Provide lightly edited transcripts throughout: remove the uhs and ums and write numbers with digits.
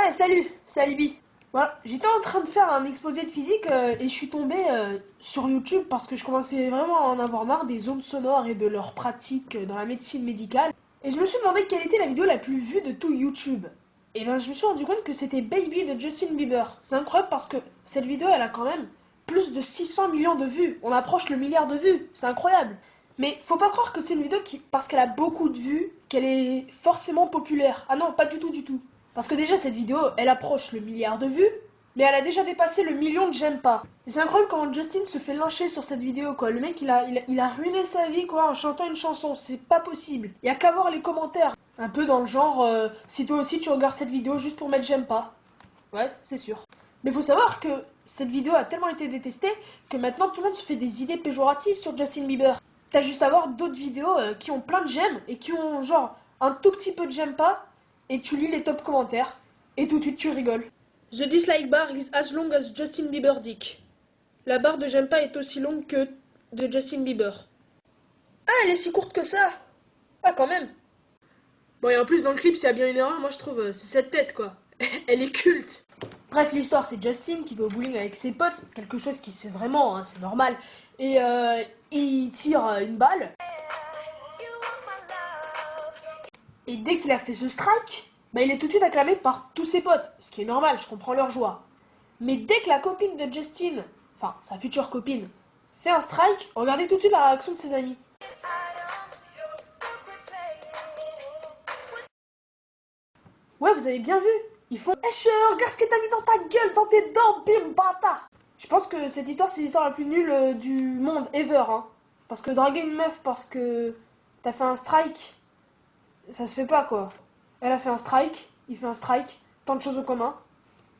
Ouais, salut, c'est Alibi. Voilà, j'étais en train de faire un exposé de physique et je suis tombé sur YouTube parce que je commençais vraiment à en avoir marre des ondes sonores et de leurs pratiques dans la médecine médicale. Et je me suis demandé quelle était la vidéo la plus vue de tout YouTube. Et ben je me suis rendu compte que c'était Baby de Justin Bieber. C'est incroyable parce que cette vidéo elle a quand même plus de 600 millions de vues. On approche le milliard de vues, c'est incroyable. Mais faut pas croire que c'est une vidéo qui, parce qu'elle a beaucoup de vues, qu'elle est forcément populaire. Ah non, pas du tout, du tout. Parce que déjà, cette vidéo, elle approche le milliard de vues, mais elle a déjà dépassé le million de j'aime pas. Et c'est incroyable comment Justin se fait lyncher sur cette vidéo, quoi. Le mec, il a ruiné sa vie, quoi, en chantant une chanson. C'est pas possible. Y a qu'à voir les commentaires. Un peu dans le genre, si toi aussi tu regardes cette vidéo juste pour mettre j'aime pas. Ouais, c'est sûr. Mais faut savoir que cette vidéo a tellement été détestée que maintenant tout le monde se fait des idées péjoratives sur Justin Bieber. T'as juste à voir d'autres vidéos qui ont plein de j'aime et qui ont genre un tout petit peu de j'aime pas et tu lis les top commentaires et tout de suite tu rigoles. The dislike bar is as long as Justin Bieber dick. La barre de j'aime pas est aussi longue que de Justin Bieber. Ah, elle est si courte que ça. Ah, quand même. Bon, et en plus dans le clip, s'il y a bien une erreur, moi je trouve c'est cette tête quoi. Elle est culte. Bref, l'histoire c'est Justin qui va au bowling avec ses potes, quelque chose qui se fait vraiment, hein, c'est normal. Et il tire une balle. Et dès qu'il a fait ce strike, bah, il est tout de suite acclamé par tous ses potes, ce qui est normal, je comprends leur joie. Mais dès que la copine de Justin, enfin sa future copine, fait un strike, regardez tout de suite la réaction de ses amis. Ouais, vous avez bien vu, ils font Wesh, regarde ce que t'as mis dans ta gueule, dans tes dents, bim, bâtard. Je pense que cette histoire, c'est l'histoire la plus nulle du monde, ever, hein. Parce que draguer une meuf parce que t'as fait un strike, ça se fait pas, quoi. Elle a fait un strike, il fait un strike, tant de choses en commun,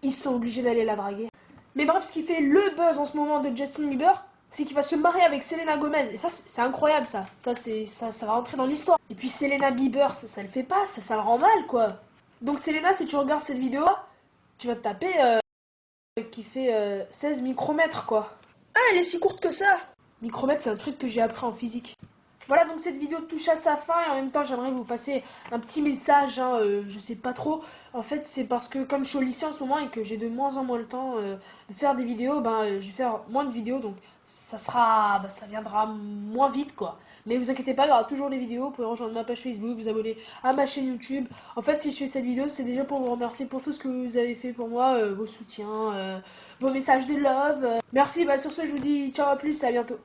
ils sont obligés d'aller la draguer. Mais bref, ce qui fait le buzz en ce moment de Justin Bieber, c'est qu'il va se marier avec Selena Gomez. Et ça, c'est incroyable, ça. Ça va rentrer dans l'histoire. Et puis Selena Bieber, ça le fait pas, ça le rend mal, quoi. Donc Selena, si tu regardes cette vidéo, tu vas te taper qui fait 16 micromètres, quoi. Ah, elle est si courte que ça. Micromètres, c'est un truc que j'ai appris en physique. Voilà, donc cette vidéo touche à sa fin et en même temps j'aimerais vous passer un petit message, hein, je sais pas trop. En fait c'est parce que comme je suis au lycée en ce moment et que j'ai de moins en moins le temps de faire des vidéos, je vais faire moins de vidéos donc ça viendra moins vite quoi. Mais vous inquiétez pas, il y aura toujours les vidéos, vous pouvez rejoindre ma page Facebook, vous abonner à ma chaîne YouTube. En fait si je fais cette vidéo c'est déjà pour vous remercier pour tout ce que vous avez fait pour moi, vos soutiens, vos messages de love. Merci, sur ce je vous dis ciao, à plus, à bientôt.